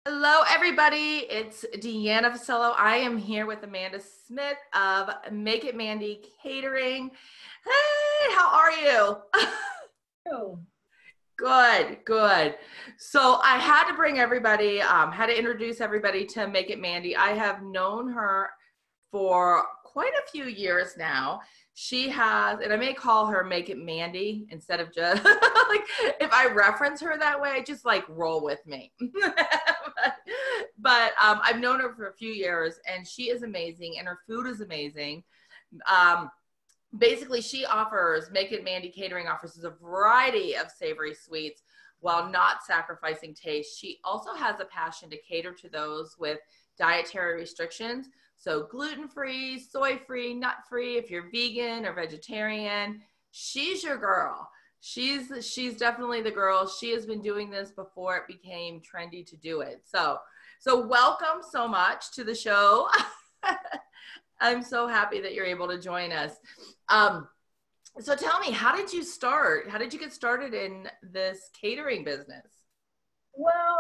Hello, everybody. It's Deanna Vasello. I am here with Amanda Smith of Make It Mandy Catering. Hey, how are you? Oh, Good, good. So I had to bring everybody, had to introduce everybody to Make It Mandy. I have known her for quite a few years now. She has, and I may call her Make It Mandy instead of just like if I reference her that way, just like roll with me. but I've known her for a few years, and she is amazing, and her food is amazing. Um, Basically, she offers, Make It Mandy Catering offers a variety of savory sweets while not sacrificing taste. She also has a passion to cater to those with dietary restrictions. So gluten-free, soy-free, nut-free, if you're vegan or vegetarian, she's your girl. She's definitely the girl. She has been doing this before it became trendy to do it. So welcome so much to the show. I'm so happy that you're able to join us. Um, so tell me, how did you start? How did you get started in this catering business? well,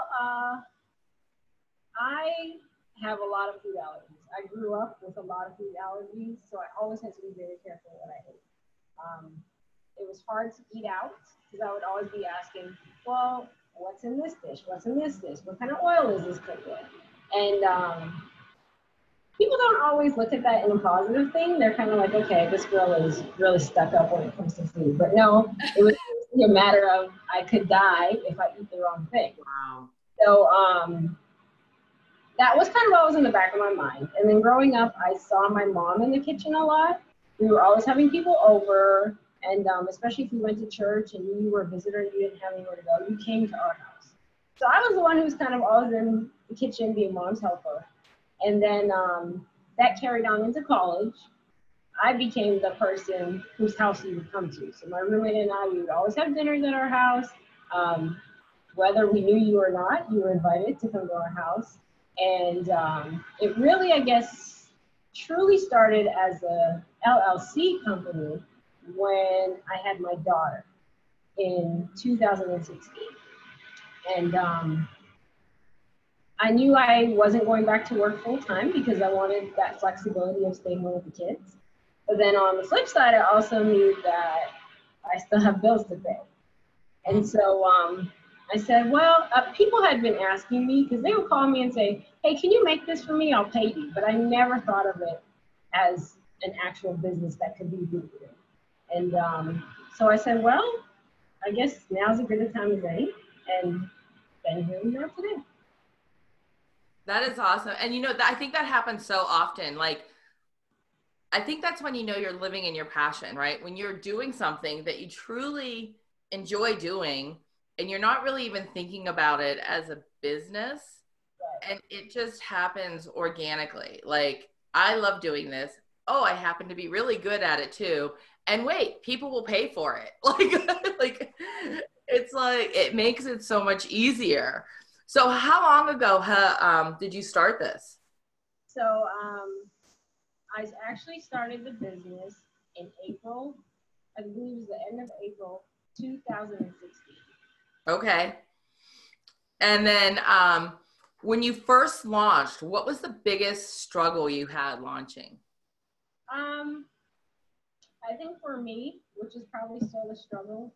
I have a lot of food allergies. I grew up with a lot of food allergies, so I always had to be very careful what I ate. Um, it was hard to eat out because I would always be asking, well, what's in this dish? What's in this dish? What kind of oil is this cooked with? And people don't always look at that in a positive thing. They're kind of like, okay, this girl is really stuck up when it comes to food. But no, it was a matter of I could die if I eat the wrong thing. Wow. So that was kind of what was in the back of my mind. And then growing up, I saw my mom in the kitchen a lot. We were always having people over, and especially if you went to church and you were a visitor and you didn't have anywhere to go, you came to our house. So I was the one who was kind of always in the kitchen being mom's helper. And then that carried on into college. I became the person whose house you would come to. So my roommate and I, we would always have dinners at our house. Um, Whether we knew you or not, you were invited to come to our house. And it really, I guess, truly started as a LLC company when I had my daughter in 2016. And I knew I wasn't going back to work full time because I wanted that flexibility of staying home with the kids. But then on the flip side, I also knew that I still have bills to pay. And so I said, well, people had been asking me because they would call me and say, hey, can you make this for me? I'll pay you. But I never thought of it as an actual business that could be lucrative. And so I said, well, I guess now's as good a time as any. And then here we are today. That is awesome. And I think that happens so often. Like, I think that's when you're living in your passion, right? When you're doing something that you truly enjoy doing and you're not really even thinking about it as a business, Right. and it just happens organically. Like, I love doing this. Oh, I happen to be really good at it too. And wait, people will pay for it. Like it's like it makes it so much easier. So how long ago did you start this? So I actually started the business in April, I believe it was the end of April 2016. Okay. And then when you first launched, what was the biggest struggle you had launching? Um, I think for me, which is probably still a struggle,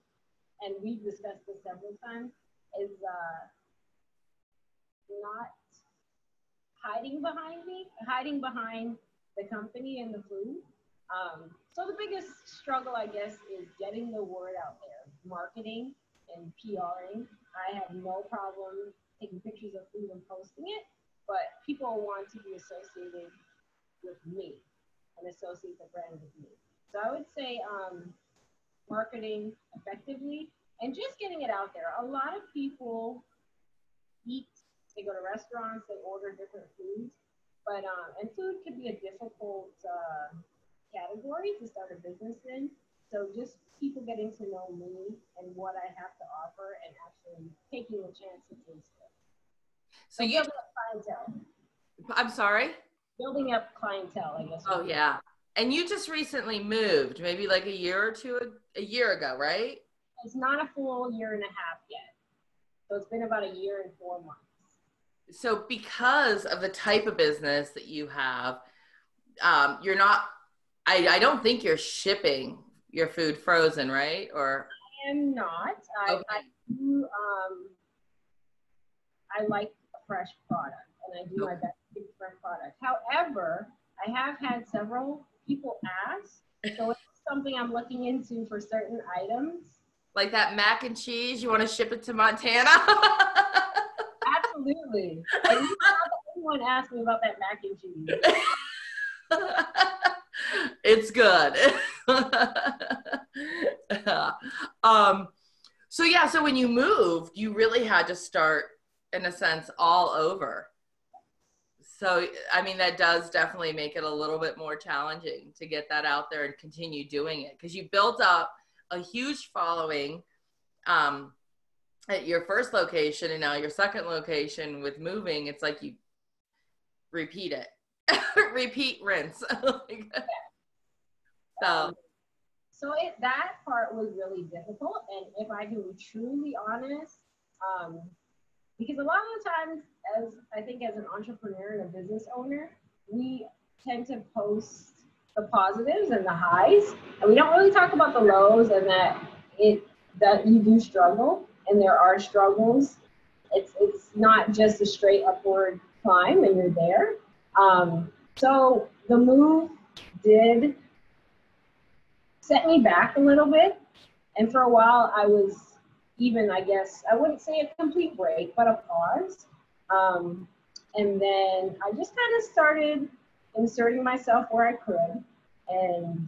and we've discussed this several times, is not hiding behind the company and the food. So the biggest struggle, I guess, is getting the word out there, marketing and PRing. I have no problem taking pictures of food and posting it, but people want to be associated with me and associate the brand with me. So I would say marketing effectively and just getting it out there. A lot of people eat, they go to restaurants, they order different foods, but and food could be a difficult category to start a business in. So just people getting to know me and what I have to offer and actually taking a chance to taste it. So So you, I'm sorry. building up clientele, I guess. Oh yeah. And you just recently moved, maybe like a year or two, a year ago, right? It's not a full year and a half yet. So it's been about a year and 4 months. So because of the type of business that you have, you're not, I don't think you're shipping your food frozen, right? Or I am not. I okay. do, I like a fresh product and I do my Okay. best to keep fresh product. However, I have had several people ask, so it's something I'm looking into for certain items. Like that mac and cheese, you want to ship it to Montana? Absolutely. And you're not the only one asked me about that mac and cheese. It's good. um, so yeah, so when you moved, you really had to start, in a sense, all over. So, I mean, that does definitely make it a little bit more challenging to get that out there and continue doing it because you built up a huge following um, at your first location and now your second location with moving. It's like you repeat it, repeat, rinse. So, Um, that part was really difficult. And if I can be truly honest, um, because a lot of the times, as I think as an entrepreneur and a business owner, we tend to post the positives and the highs, and we don't really talk about the lows and that you do struggle and there are struggles. It's not just a straight upward climb and you're there. So the move did set me back a little bit. And for a while, I was even, I guess, I wouldn't say a complete break, but a pause. Um, and then I just kind of started inserting myself where I could and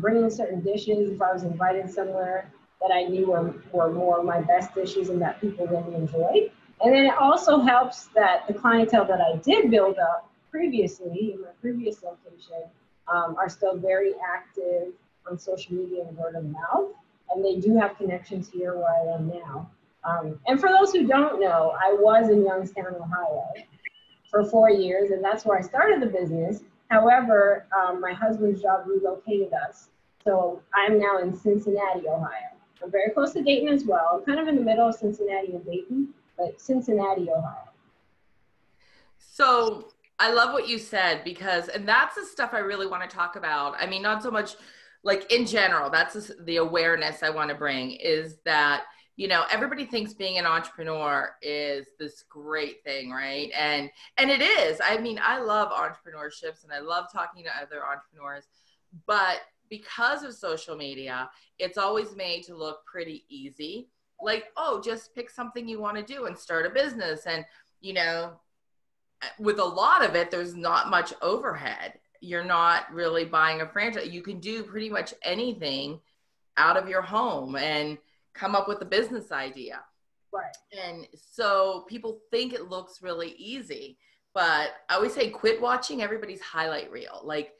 bringing certain dishes if I was invited somewhere that I knew were more of my best dishes and that people really enjoyed. And then it also helps that the clientele that I did build up previously in my previous location are still very active on social media and word of mouth. And they do have connections here where I am now. And for those who don't know, I was in Youngstown, Ohio for 4 years, and that's where I started the business. However, my husband's job relocated us. So I'm now in Cincinnati, Ohio. I'm very close to Dayton as well. I'm kind of in the middle of Cincinnati and Dayton, but Cincinnati, Ohio. so I love what you said because, and that's the stuff I really want to talk about. I mean, not so much like in general, that's the awareness I want to bring is that, you know, everybody thinks being an entrepreneur is this great thing, right? And it is. I mean, I love entrepreneurships and I love talking to other entrepreneurs, but because of social media, it's always made to look pretty easy. Like, oh, just pick something you want to do and start a business. And, you know, with a lot of it, there's not much overhead. You're not really buying a franchise. You can do pretty much anything out of your home and come up with a business idea. Right. And so people think it looks really easy, but I always say quit watching everybody's highlight reel. Like,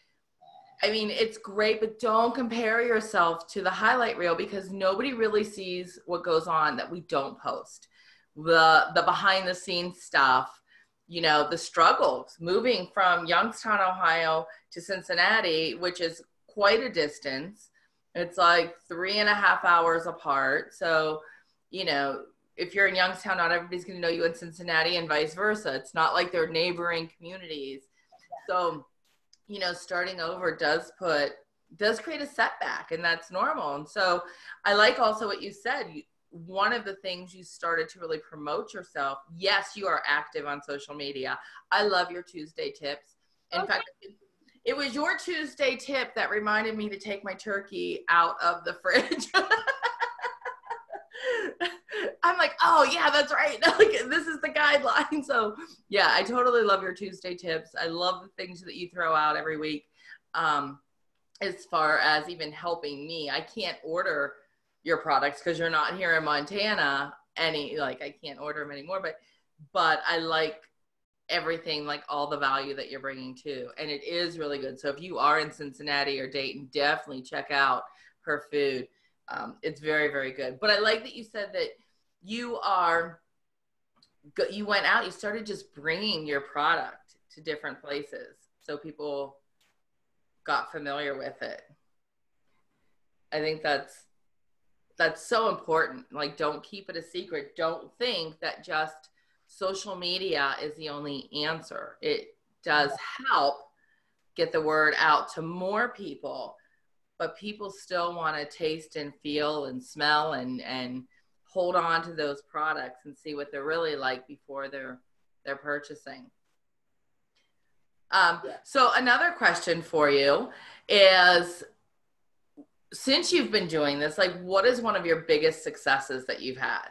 I mean, it's great, but don't compare yourself to the highlight reel because nobody really sees what goes on that we don't post. The behind the scenes stuff, you know, the struggles moving from Youngstown, Ohio to Cincinnati, which is quite a distance. It's like 3.5 hours apart. So, you know, if you're in Youngstown, not everybody's going to know you in Cincinnati and vice versa. It's not like they're neighboring communities. So, you know, starting over does create a setback, and that's normal. And so I like also what you said. One of the things you started to really promote yourself. Yes, you are active on social media. I love your Tuesday tips. In fact, it was your Tuesday tip that reminded me to take my turkey out of the fridge. I'm like, oh yeah, that's right. Like, this is the guideline. So yeah, I totally love your Tuesday tips. I love the things that you throw out every week. As far as even helping me, I can't order your products because you're not here in Montana. I can't order them anymore. But I like everything, like all the value that you're bringing too, and it is really good. So if you are in Cincinnati or Dayton, definitely check out her food. It's very, very good. But I like that you said that you went out, you started just bringing your product to different places so people got familiar with it. I think that's so important. Like, don't keep it a secret. Don't think that just social media is the only answer. It does help get the word out to more people, but people still want to taste and feel and smell and hold on to those products and see what they're really like before they're purchasing. So another question for you is, since you've been doing this, like, what is one of your biggest successes that you've had?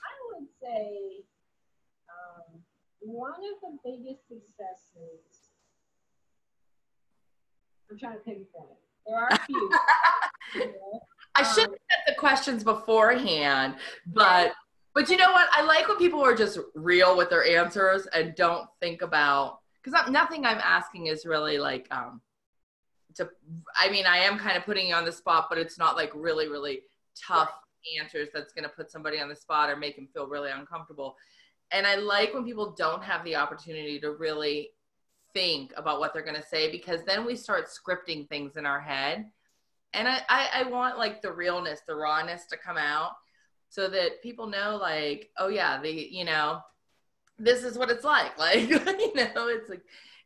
I would say one of the biggest successes, I'm trying to pinpoint. There are a few. I should have set the questions beforehand, but you know what? I like when people are just real with their answers and don't think about, because nothing I'm asking is really like, I mean, I am kind of putting you on the spot, but it's not like really, really tough answers that's going to put somebody on the spot or make them feel really uncomfortable. And I like when people don't have the opportunity to really think about what they're going to say, because then we start scripting things in our head. And I want like the realness, the rawness to come out so that people know, like, oh yeah, this is what it's like. Like,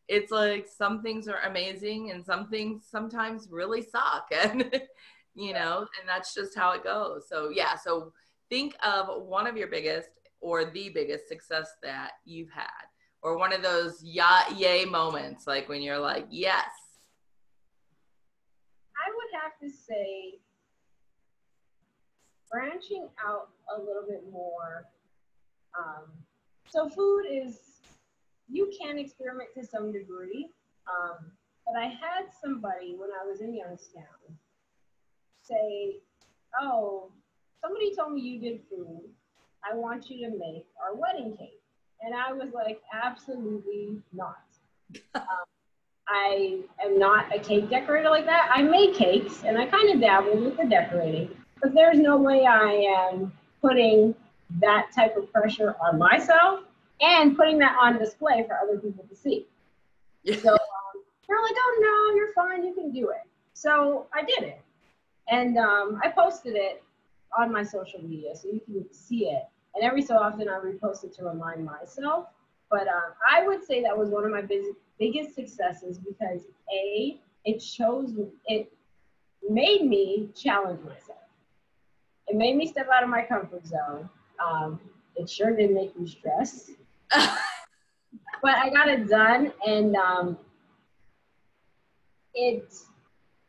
it's like some things are amazing and some things sometimes really suck. And, and that's just how it goes. So yeah, so think of one of your biggest or the biggest success that you've had, or one of those yay moments, like when you're like, yes. I would have to say branching out a little bit more. So food is, you can experiment to some degree, but I had somebody when I was in Youngstown say, oh, somebody told me you did food. I want you to make our wedding cake. And I was like, absolutely not. I am not a cake decorator like that. I make cakes and I kind of dabble with the decorating, but there's no way I am putting that type of pressure on myself and putting that on display for other people to see. So they're like, oh no, you're fine, you can do it. So I did it. And I posted it on my social media so you can see it. And every so often I repost it to remind myself. But I would say that was one of my biggest successes because it made me challenge myself. It made me step out of my comfort zone. It sure did make me stress. But I got it done, and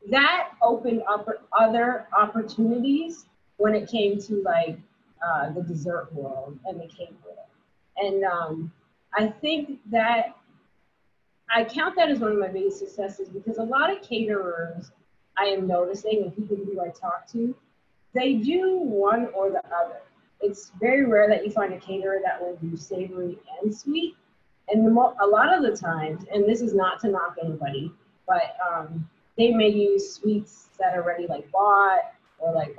that opened up other opportunities when it came to like the dessert world and the cake world. And I think that I count that as one of my biggest successes because a lot of caterers I am noticing and people who I talk to, they do one or the other. It's very rare that you find a caterer that will do savory and sweet. And a lot of the times, and this is not to knock anybody, but they may use sweets that are already like bought or like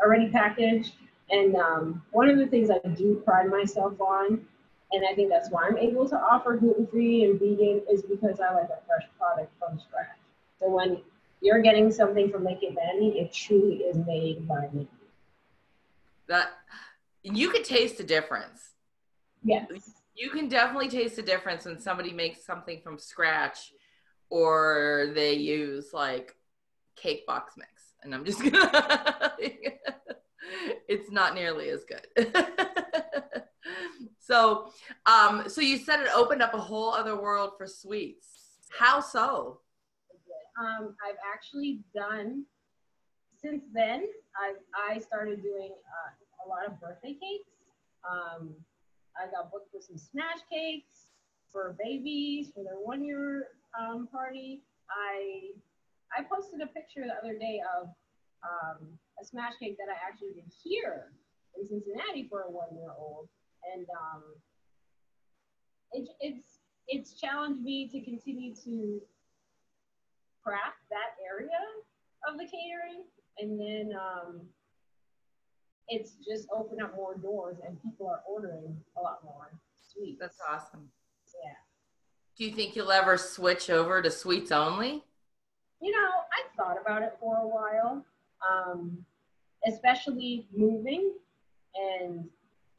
already packaged. And one of the things I do pride myself on, and I think that's why I'm able to offer gluten-free and vegan, is because I like a fresh product from scratch. So when you're getting something from Make It Mandy, it truly is made by me. That you could taste the difference. Yes. You can definitely taste the difference when somebody makes something from scratch or they use like cake box mix. And I'm just gonna, it's not nearly as good. So you said it opened up a whole other world for sweets. How so? I've actually done, since then, I started doing a lot of birthday cakes. I got booked for some Snatch Cakes for babies for their 1-year party. I posted a picture the other day of a Smash Cake that I actually did here in Cincinnati for a 1-year-old, and it's challenged me to continue to craft that area of the catering, and then it's just opened up more doors and people are ordering a lot more sweets. That's awesome. Yeah. Do you think you'll ever switch over to sweets only? I thought about it for a while, especially moving. and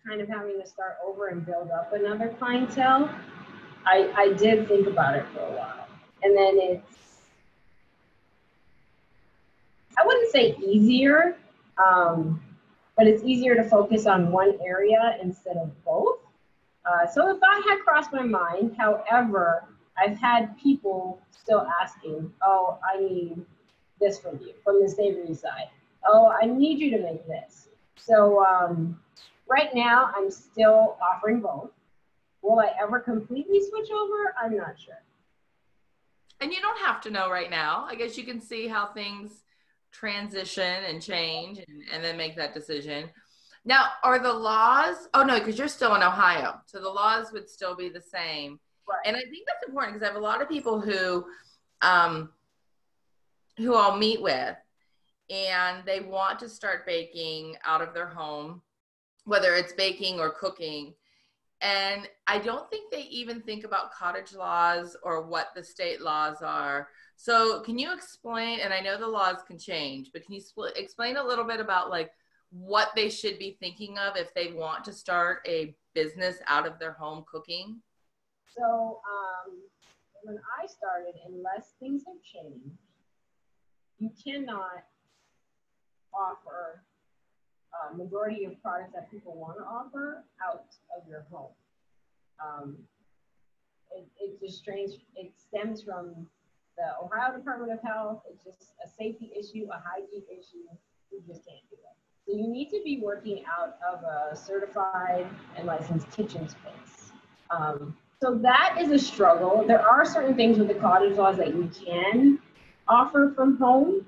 kind of having to start over and build up another clientele, I did think about it for a while. And then I wouldn't say easier, but it's easier to focus on one area instead of both. So the thought had crossed my mind. However, I've had people still asking, oh, I need this from you, from the savory side. Oh, I need you to make this. So right now, I'm still offering both. Will I ever completely switch over? I'm not sure. And you don't have to know right now. I guess you can see how things transition and change and then make that decision. Now, are the laws, oh no, because you're still in Ohio. So the laws would still be the same. Right. And I think that's important because I have a lot of people who I'll meet with and they want to start baking out of their home, whether it's baking or cooking. And I don't think they even think about cottage laws or what the state laws are. So can you explain, and I know the laws can change, but can you explain a little bit about like what they should be thinking of if they want to start a business out of their home cooking? So when I started, unless things have changed, you cannot offer majority of products that people want to offer out of your home. It stems from the Ohio Department of Health. It's just a safety issue, a hygiene issue. You just can't do it. So you need to be working out of a certified and licensed kitchen space. So that is a struggle. There are certain things with the cottage laws that you can offer from home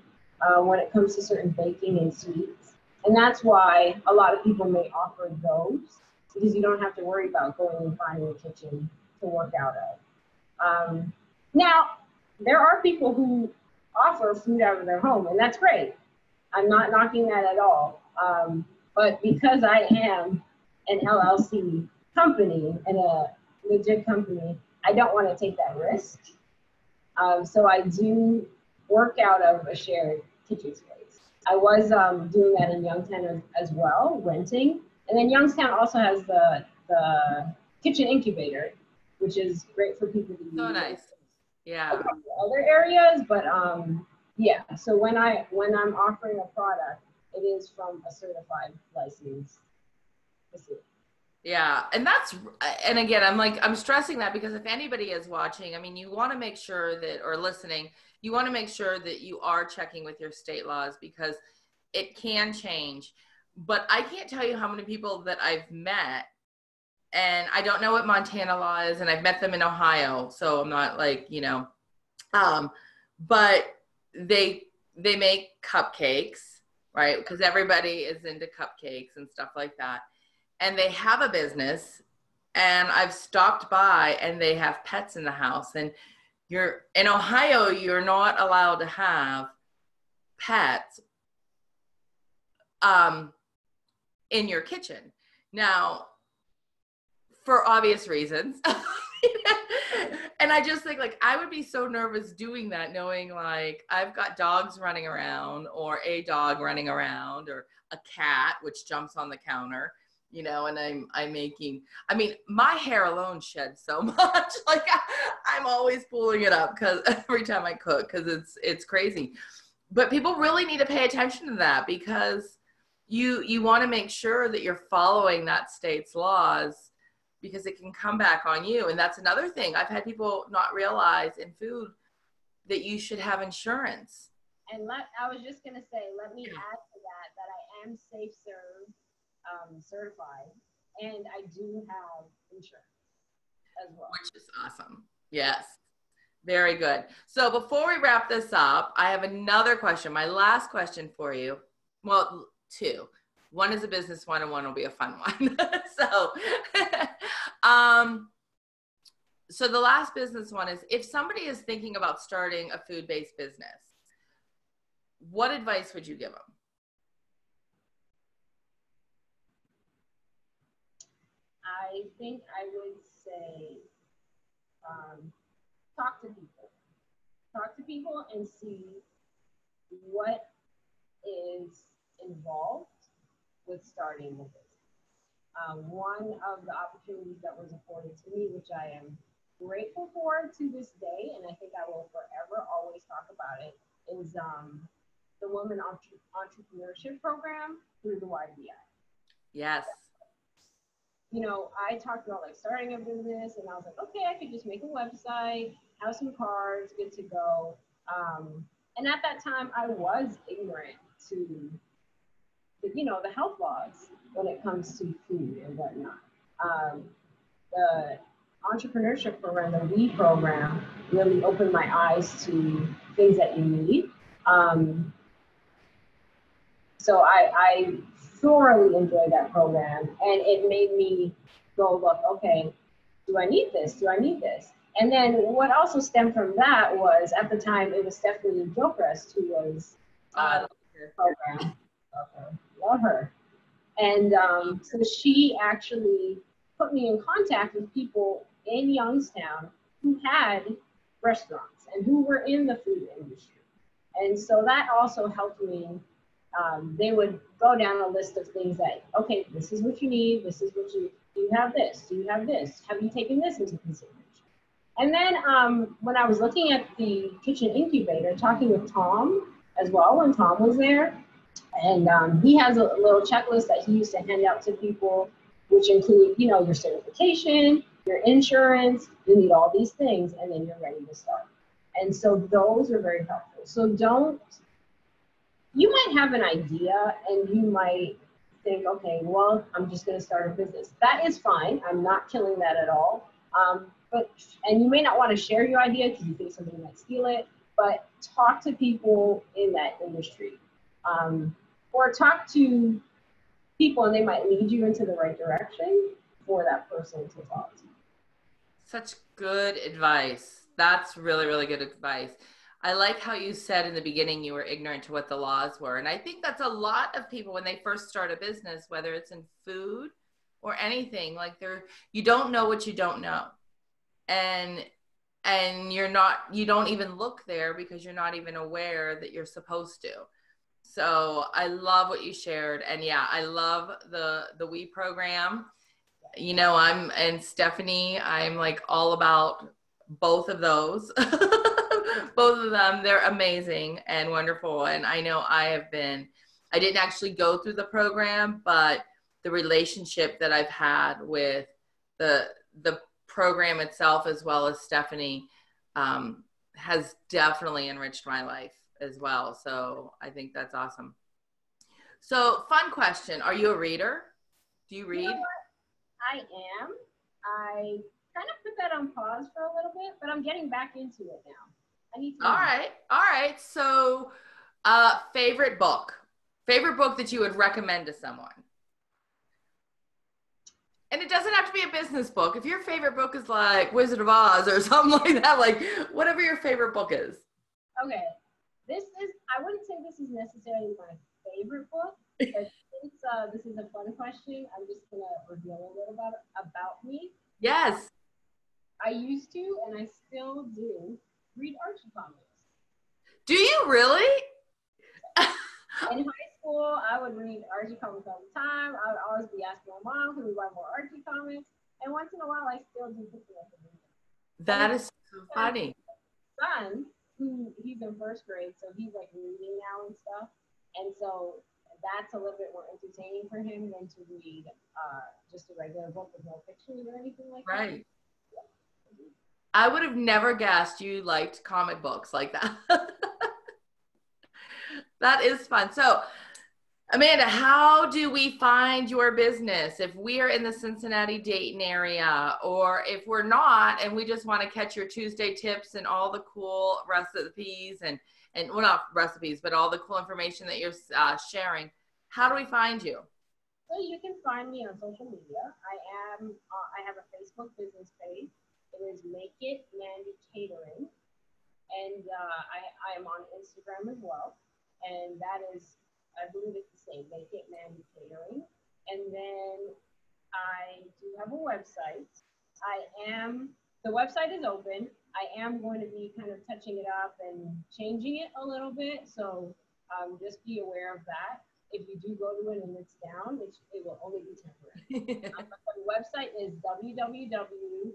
when it comes to certain baking and sweets. And that's why a lot of people may offer those, because you don't have to worry about going and finding a kitchen to work out of. Now, there are people who offer food out of their home, and that's great. I'm not knocking that at all. But because I am an LLC company and a legit company, I don't want to take that risk. So I do work out of a shared kitchen space. I was doing that in Youngstown as well, renting. And then Youngstown also has the kitchen incubator, which is great for people to use. So nice. Yeah. Other areas, but yeah. So when I'm offering a product, it is from a certified licensed facility. Yeah. And again, I'm stressing that because if anybody is watching, I mean, you want to make sure that, or listening, you want to make sure that you are checking with your state laws because it can change. But I can't tell you how many people that I've met, and I don't know what Montana law is, and I've met them in Ohio, so I'm not like, but they make cupcakes, right? Because everybody is into cupcakes and stuff like that. And they have a business, and I've stopped by and they have pets in the house. And in Ohio, you're not allowed to have pets in your kitchen. Now, for obvious reasons. And I just think like I would be so nervous doing that, knowing like I've got dogs running around or a dog running around or a cat which jumps on the counter, and I'm making, I mean, my hair alone sheds so much. Like I'm always pulling it up because every time I cook, because it's crazy. But people really need to pay attention to that because you want to make sure that you're following that state's laws, because it can come back on you. And that's another thing. I've had people not realize in food that you should have insurance. And I was just going to say, let me add to that I am SafeServe certified, and I do have insurance as well. Which is awesome. Yes. Very good. So before we wrap this up, I have another question. My last question for you. Well, two. One is a business one and one will be a fun one. So the last business one is, if somebody is thinking about starting a food-based business, what advice would you give them? I think I would say talk to people. Talk to people and see what is involved with starting the business. One of the opportunities that was afforded to me, which I am grateful for to this day, and I think I will forever always talk about it, is the Women Entrepreneurship Program through the YBI. Yes. You know, I talked about like starting a business, and I was like, okay, I could just make a website, have some cards, good to go. And at that time, I was ignorant to the health laws when it comes to food and whatnot. The entrepreneurship program, the WE program, really opened my eyes to things that you need. So I thoroughly enjoyed that program, and it made me go, look, okay, do I need this? Do I need this? And then what also stemmed from that was, at the time, it was Stephanie Gilchrist who was the program. Love her. And so she actually put me in contact with people in Youngstown who had restaurants and who were in the food industry. And so that also helped me. They would go down a list of things that, okay, this is what you need. This is what do you have this? Do you have this? Have you taken this into consideration? And then when I was looking at the kitchen incubator, talking with Tom as well, when Tom was there, and he has a little checklist that he used to hand out to people, which include, your certification, your insurance, you need all these things, and then you're ready to start. And so those are very helpful. So you might have an idea and you might think, okay, well, I'm just going to start a business. That is fine. I'm not killing that at all. And you may not want to share your idea because you think somebody might steal it, but talk to people in that industry. Or talk to people and they might lead you into the right direction for that person to talk to. Such good advice. That's really, really good advice. I like how you said in the beginning you were ignorant to what the laws were. And I think that's a lot of people when they first start a business, whether it's in food or anything, like you don't know what you don't know. And you don't even look there because you're not even aware that you're supposed to. So I love what you shared. And yeah, I love the WE program. And Stephanie, I'm like all about both of those. Both of them, they're amazing and wonderful. And I know I didn't actually go through the program, but the relationship that I've had with the program itself, as well as Stephanie, has definitely enriched my life as well. So I think that's awesome. So fun question. Are you a reader? Do you read? You know what? I am. I kind of put that on pause for a little bit, but I'm getting back into it now. I need to. All right. So favorite book that you would recommend to someone? And it doesn't have to be a business book. If your favorite book is like Wizard of Oz or something like that, like whatever your favorite book is. Okay. I wouldn't say this is necessarily my favorite book, but since this is a fun question, I'm just going to reveal a little about me. Yes. I used to, and I still do, read Archie comics. Do you really? In high school, I would read Archie comics all the time. I would always be asking my mom, can we buy more Archie comics? And once in a while, I still do pick them up and read them. That is so funny. Son, he's in first grade, so he's like reading now and stuff. And so that's a little bit more entertaining for him than to read just a regular book with no pictures or anything like that. Right. I would have never guessed you liked comic books like that. That is fun. So, Amanda, how do we find your business if we are in the Cincinnati, Dayton area, or if we're not and we just want to catch your Tuesday tips and all the cool recipes and well, not recipes, but all the cool information that you're sharing? How do we find you? So you can find me on social media. I have a Facebook business page. It is Make It Mandy Catering. And I am on Instagram as well. And that is, I believe it's the same, Make It Mandy Catering. And then I do have a website. The website is open. I am going to be kind of touching it up and changing it a little bit. So just be aware of that. if you do go to it and it's down, it will only be temporary. But the website is www.makeitmandy.com.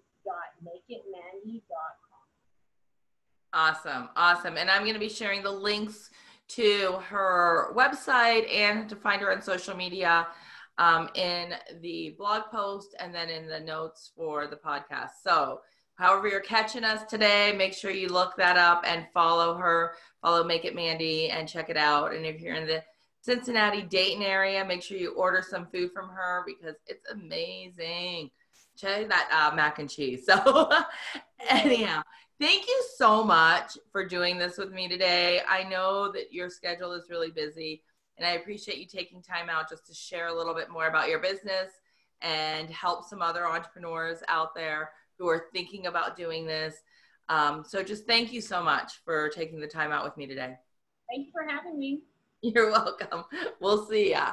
Awesome. Awesome. And I'm going to be sharing the links to her website and to find her on social media in the blog post and then in the notes for the podcast. So however you're catching us today, make sure you look that up and follow her, follow Make It Mandy and check it out. And if you're in the Cincinnati, Dayton area, make sure you order some food from her because it's amazing. Check that mac and cheese. So anyhow, thank you so much for doing this with me today. I know that your schedule is really busy, and I appreciate you taking time out just to share a little bit more about your business and help some other entrepreneurs out there who are thinking about doing this. So just thank you so much for taking the time out with me today. Thank you for having me. You're welcome. We'll see ya.